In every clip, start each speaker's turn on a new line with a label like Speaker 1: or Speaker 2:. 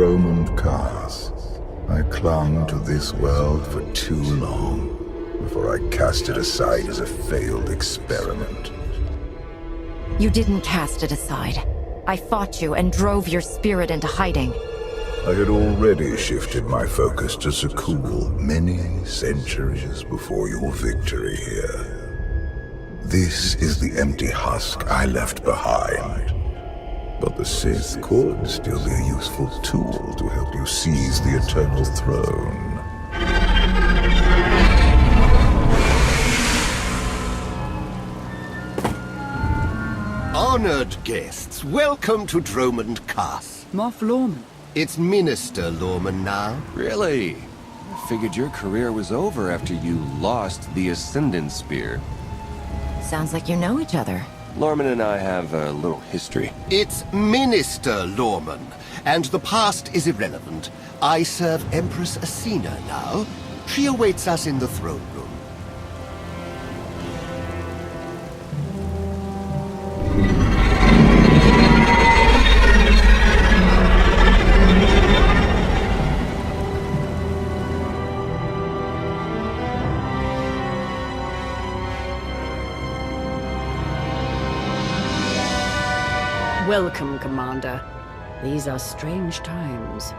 Speaker 1: Dromund Kaas. I clung to this world for too long before I cast it aside as a failed experiment.
Speaker 2: You didn't cast it aside. I fought you and drove your spirit into hiding.
Speaker 1: I had already shifted my focus to Sakul many centuries before your victory here. This is the empty husk I left behind. But the Sith could still be a useful tool to help you seize the Eternal Throne.
Speaker 3: Honored guests, welcome to Dromund Kaas.
Speaker 4: Moff Lorman.
Speaker 3: It's Minister Lorman now.
Speaker 5: Really? I figured your career was over after you lost the Ascendant Spear.
Speaker 2: Sounds like you know each other.
Speaker 5: Lorman and I have a little history.
Speaker 3: It's Minister Lorman, and the past is irrelevant. I serve Empress Asina now. She awaits us in the throne room.
Speaker 4: Welcome, Commander. These are strange times.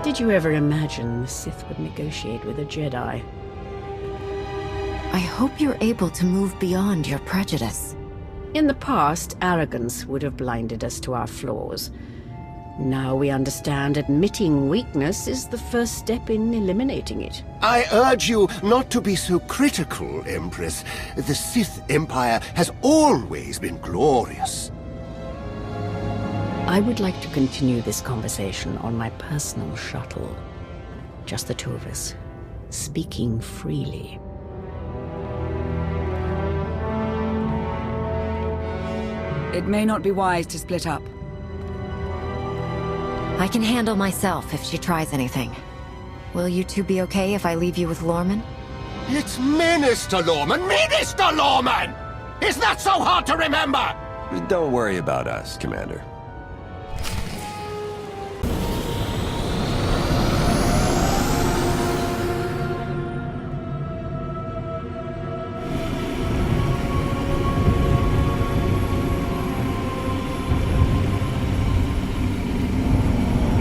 Speaker 4: Did you ever imagine the Sith would negotiate with a Jedi?
Speaker 2: I hope you're able to move beyond your prejudice.
Speaker 4: In the past, arrogance would have blinded us to our flaws. Now we understand admitting weakness is the first step in eliminating it.
Speaker 3: I urge you not to be so critical, Empress. The Sith Empire has always been glorious.
Speaker 4: I would like to continue this conversation on my personal shuttle. Just the two of us, speaking freely.
Speaker 6: It may not be wise to split up.
Speaker 2: I can handle myself if she tries anything. Will you two be okay if I leave you with Lorman?
Speaker 3: It's Minister Lorman! Minister Lorman! Is that so hard to remember?
Speaker 5: Don't worry about us, Commander.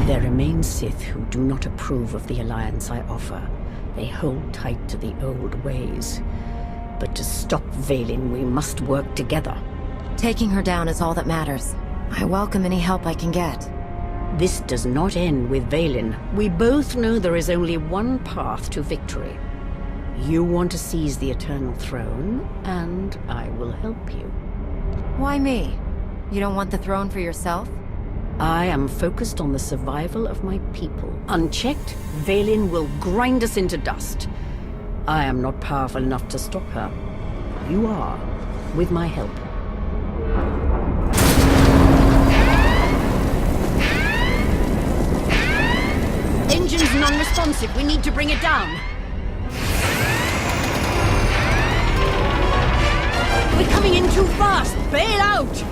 Speaker 4: There remain Sith who do not approve of the alliance I offer. They hold tight to the old ways. But to stop Vaylin, we must work together.
Speaker 2: Taking her down is all that matters. I welcome any help I can get.
Speaker 4: This does not end with Vaylin. We both know there is only one path to victory. You want to seize the Eternal Throne, and I will help you.
Speaker 2: Why me? You don't want the throne for yourself?
Speaker 4: I am focused on the survival of my people. Unchecked, Vaylin will grind us into dust. I am not powerful enough to stop her. You are, with my help. Engine's non-responsive. We need to bring it down. We're coming in too fast. Bail out!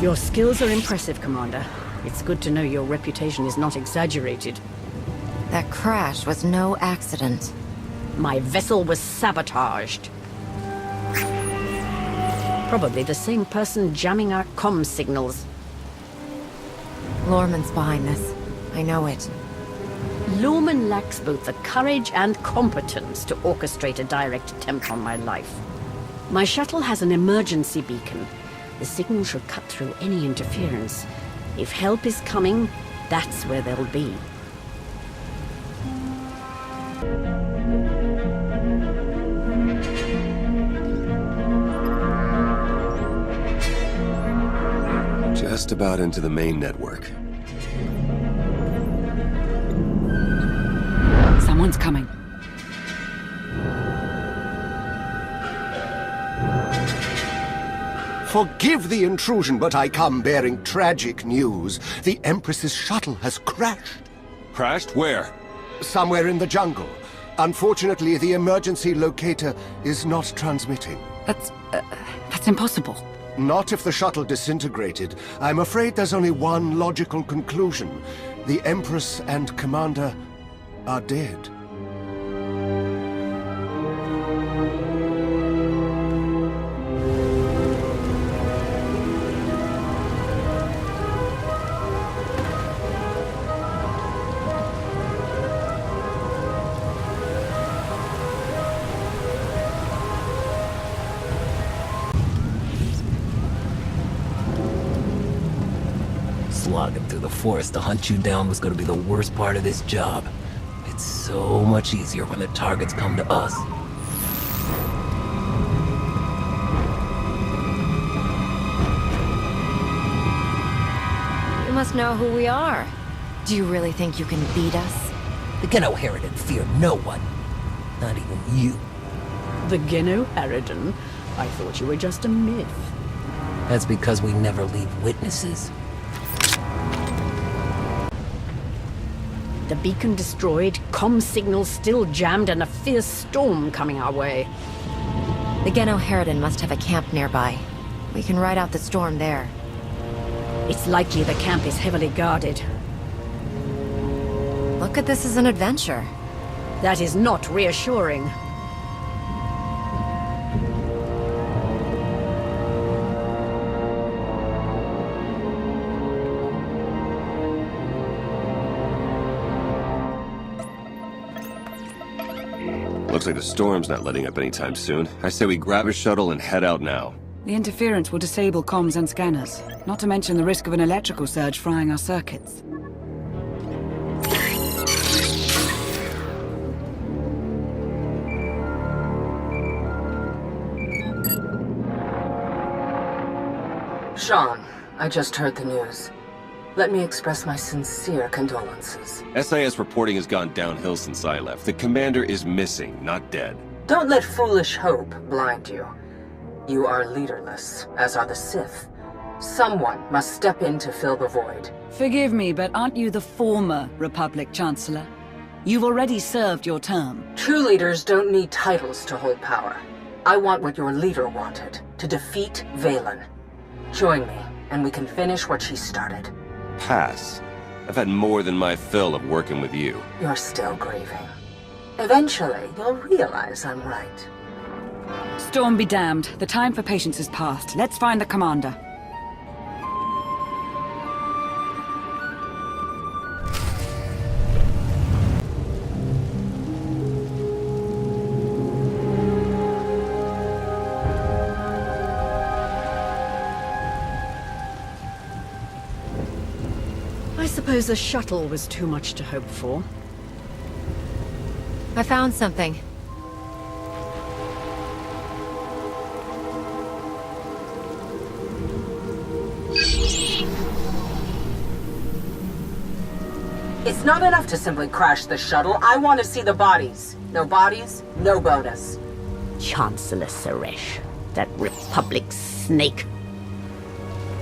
Speaker 4: Your skills are impressive, Commander. It's good to know your reputation is not exaggerated.
Speaker 2: That crash was no accident.
Speaker 4: My vessel was sabotaged. Probably the same person jamming our comm signals.
Speaker 2: Lorman's behind this. I know it.
Speaker 4: Lorman lacks both the courage and competence to orchestrate a direct attempt on my life. My shuttle has an emergency beacon. The signal should cut through any interference. If help is coming, that's where they'll be.
Speaker 5: Just about into the main network.
Speaker 6: Someone's coming.
Speaker 3: Forgive the intrusion, but I come bearing tragic news. The Empress's shuttle has crashed.
Speaker 5: Crashed? Where?
Speaker 3: Somewhere in the jungle. Unfortunately, the emergency locator is not transmitting.
Speaker 6: That's impossible.
Speaker 3: Not if the shuttle disintegrated. I'm afraid there's only one logical conclusion. The Empress and Commander are dead.
Speaker 7: Slogging through the forest to hunt you down was going to be the worst part of this job. It's so much easier when the targets come to us.
Speaker 2: You must know who we are. Do you really think you can beat us?
Speaker 7: The Geno Harridan fear no one. Not even you.
Speaker 4: The Geno Harridan? I thought you were just a myth.
Speaker 7: That's because we never leave witnesses.
Speaker 4: The beacon destroyed, comm signals still jammed, and a fierce storm coming our way.
Speaker 2: The Geno Harridan must have a camp nearby. We can ride out the storm there.
Speaker 4: It's likely the camp is heavily guarded.
Speaker 2: Look at this as an adventure.
Speaker 4: That is not reassuring.
Speaker 5: Looks like the storm's not letting up anytime soon. I say we grab a shuttle and head out now.
Speaker 6: The interference will disable comms and scanners, not to mention the risk of an electrical surge frying our circuits.
Speaker 8: Sean, I just heard the news. Let me express my sincere condolences.
Speaker 5: SIS reporting has gone downhill since I left. The commander is missing, not dead.
Speaker 8: Don't let foolish hope blind you. You are leaderless, as are the Sith. Someone must step in to fill the void.
Speaker 6: Forgive me, but aren't you the former Republic Chancellor? You've already served your term.
Speaker 8: True leaders don't need titles to hold power. I want what your leader wanted, to defeat Valen. Join me, and we can finish what she started.
Speaker 5: Pass. I've had more than my fill of working with you.
Speaker 8: You're still grieving. Eventually, you'll realize I'm right.
Speaker 6: Storm be damned. The time for patience is past. Let's find the commander.
Speaker 4: I suppose a shuttle was too much to hope for.
Speaker 2: I found something.
Speaker 8: It's not enough to simply crash the shuttle. I want to see the bodies. No bodies, no bonus.
Speaker 4: Chancellor Suresh, that Republic snake.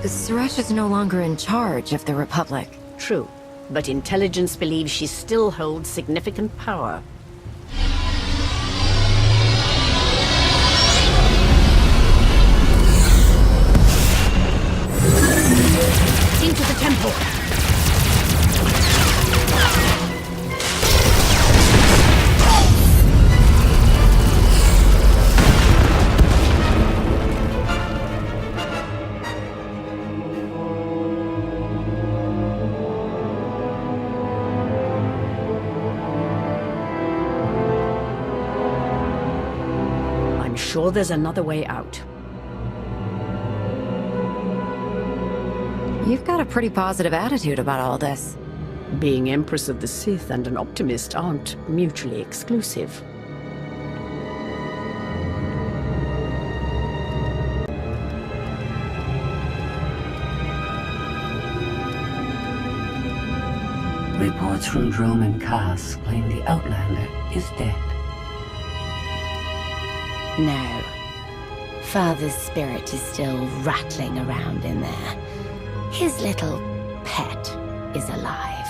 Speaker 2: Suresh is no longer in charge of the Republic.
Speaker 4: True, but intelligence believes she still holds significant power. Into the temple! Sure there's another way out.
Speaker 2: You've got a pretty positive attitude about all this.
Speaker 4: Being Empress of the Sith and an optimist aren't mutually exclusive.
Speaker 7: Reports from Drome and Cass claim the Outlander is dead.
Speaker 9: No. Father's spirit is still rattling around in there. His little pet is alive.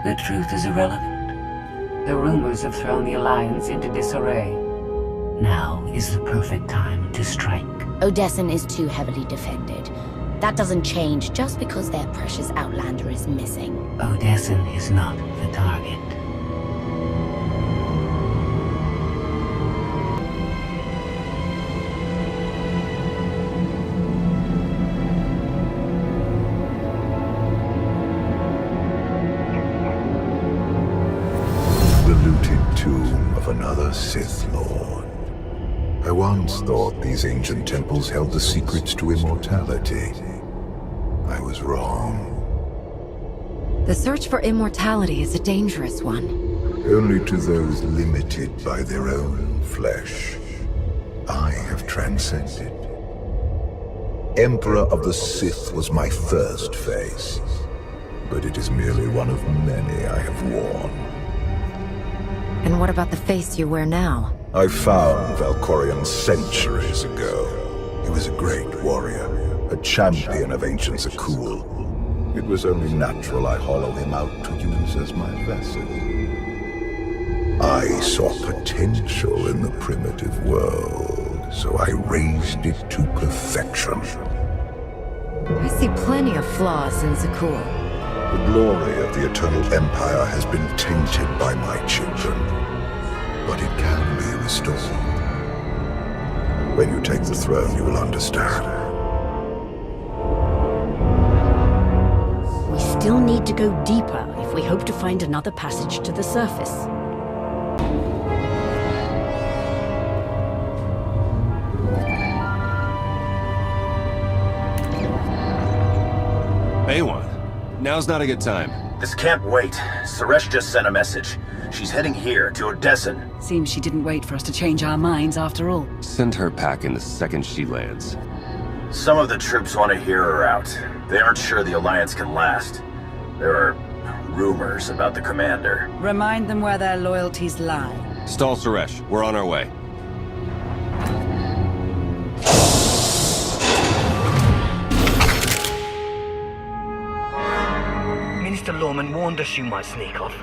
Speaker 8: The truth is irrelevant. The rumors have thrown the Alliance into disarray. Now is the perfect time to strike.
Speaker 9: Odesson is too heavily defended. That doesn't change just because their precious Outlander is missing.
Speaker 8: Odesson is not the target.
Speaker 1: The looted tomb of another Sith Lord. I once thought these ancient temples held the secrets to immortality. I was wrong.
Speaker 2: The search for immortality is a dangerous one.
Speaker 1: Only to those limited by their own flesh. I have transcended. Emperor of the Sith was my first face, but it is merely one of many I have worn.
Speaker 2: And what about the face you wear now?
Speaker 1: I found Valkorion centuries ago. He was a great warrior, a champion of ancient Zakul. It was only natural I hollow him out to use as my vessel. I saw potential in the primitive world, so I raised it to perfection.
Speaker 2: I see plenty of flaws in Zakul.
Speaker 1: The glory of the Eternal Empire has been tainted by my children, but it can be restored. When you take the throne, you will understand.
Speaker 4: We still need to go deeper if we hope to find another passage to the surface.
Speaker 5: A1, now's not a good time.
Speaker 10: This can't wait. Suresh just sent a message. She's heading here, to Odesson.
Speaker 6: Seems she didn't wait for us to change our minds after all.
Speaker 5: Send her packing the second she lands.
Speaker 10: Some of the troops want to hear her out. They aren't sure the Alliance can last. There are rumors about the commander.
Speaker 6: Remind them where their loyalties lie.
Speaker 5: Stall Suresh, we're on our way.
Speaker 11: Minister Lorman warned us you might sneak off.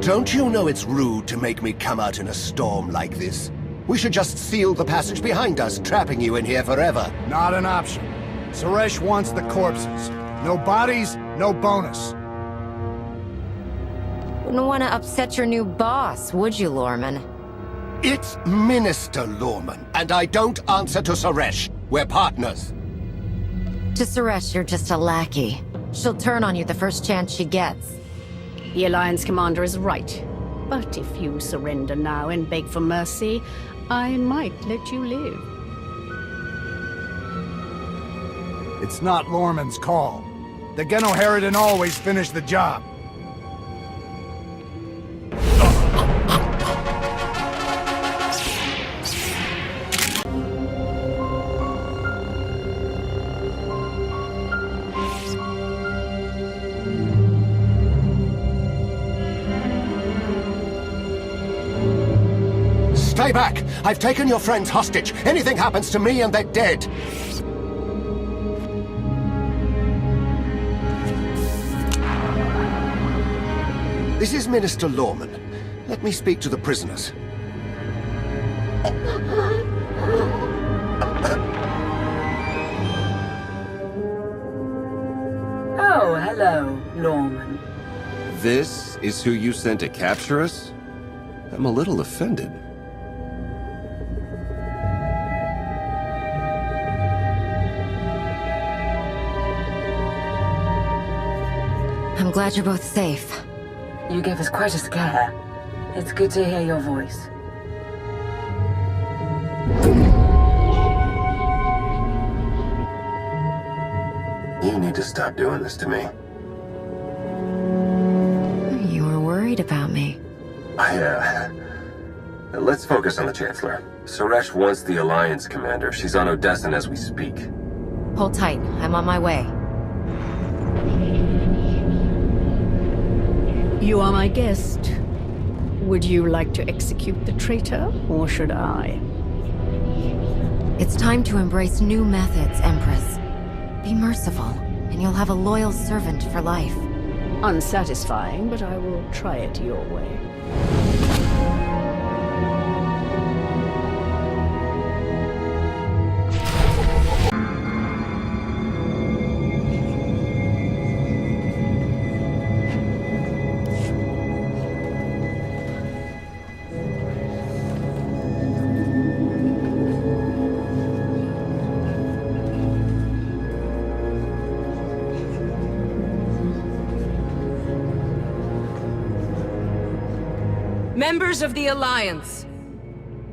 Speaker 3: Don't you know it's rude to make me come out in a storm like this? We should just seal the passage behind us, trapping you in here forever.
Speaker 12: Not an option. Suresh wants the corpses. No bodies, no bonus.
Speaker 2: Wouldn't want to upset your new boss, would you, Lorman?
Speaker 3: It's Minister Lorman, and I don't answer to Suresh. We're partners.
Speaker 2: To Suresh, you're just a lackey. She'll turn on you the first chance she gets.
Speaker 4: The Alliance commander is right. But if you surrender now and beg for mercy, I might let you live.
Speaker 12: It's not Lorman's call. The Genoheridan always finish the job.
Speaker 3: Stay back! I've taken your friends hostage. Anything happens to me and they're dead. This is Minister Lorman. Let me speak to the prisoners.
Speaker 8: Oh, hello, Lorman.
Speaker 5: This is who you sent to capture us? I'm a little offended.
Speaker 2: I'm glad you're both safe.
Speaker 8: You gave us quite a scare. It's good to hear your voice.
Speaker 3: You need to stop doing this to me.
Speaker 2: You were worried about me.
Speaker 3: I
Speaker 5: Let's focus on the Chancellor. Suresh wants the Alliance commander. She's on Odessen as we speak.
Speaker 2: Hold tight. I'm on my way.
Speaker 4: You are my guest. Would you like to execute the traitor, or should I?
Speaker 2: It's time to embrace new methods, Empress. Be merciful, and you'll have a loyal servant for life.
Speaker 4: Unsatisfying, but I will try it your way.
Speaker 13: Members of the Alliance,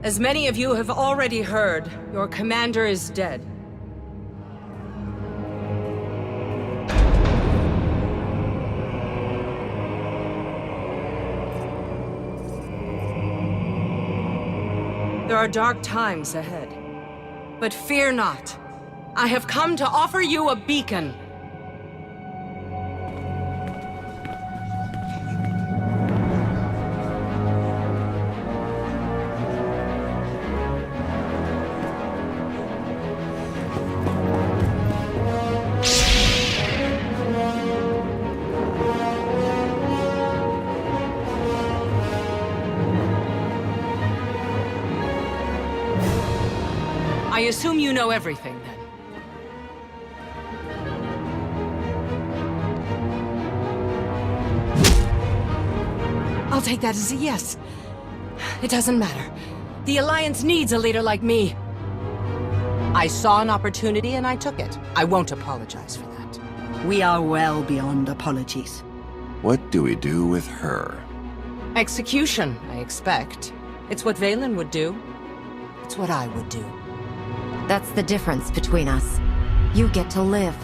Speaker 13: as many of you have already heard, your commander is dead. There are dark times ahead. But fear not. I have come to offer you a beacon. I assume you know everything, then. I'll take that as a yes. It doesn't matter. The Alliance needs a leader like me. I saw an opportunity and I took it. I won't apologize for that.
Speaker 6: We are well beyond apologies.
Speaker 5: What do we do with her?
Speaker 13: Execution, I expect. It's what Valen would do. It's what I would do.
Speaker 2: That's the difference between us. You get to live.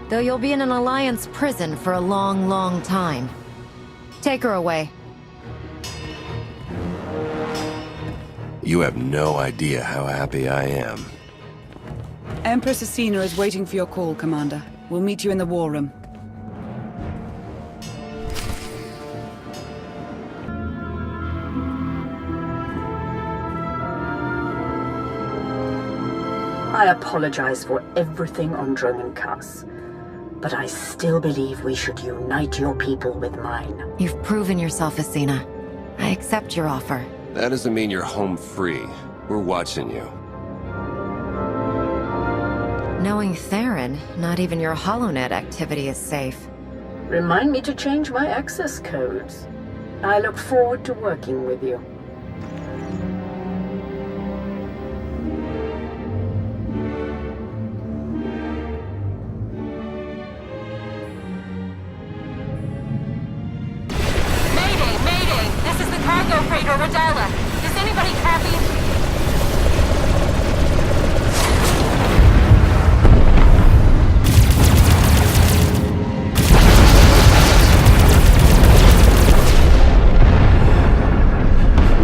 Speaker 2: Though you'll be in an Alliance prison for a long, long time. Take her away.
Speaker 5: You have no idea how happy I am.
Speaker 6: Empress Asina is waiting for your call, Commander. We'll meet you in the war room.
Speaker 8: I apologize for everything on Droman Kaas, but I still believe we should unite your people with mine.
Speaker 2: You've proven yourself, Asina. I accept your offer.
Speaker 5: That doesn't mean you're home free. We're watching you.
Speaker 2: Knowing Theron, not even your HoloNet activity is safe.
Speaker 8: Remind me to change my access codes. I look forward to working with you.
Speaker 14: Cargo freighter Radala. Does anybody copy?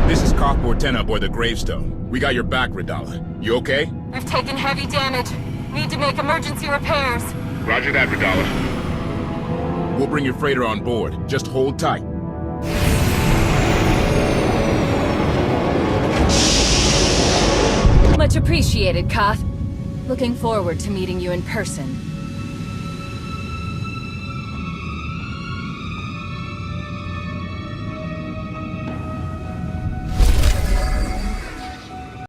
Speaker 15: This is Cockboard 10 aboard the Gravestone. We got your back, Radala. You okay?
Speaker 14: I've taken heavy damage. Need to make emergency repairs.
Speaker 15: Roger that, Radala. We'll bring your freighter on board. Just hold tight.
Speaker 14: Much appreciated, Koth. Looking forward to meeting you in person.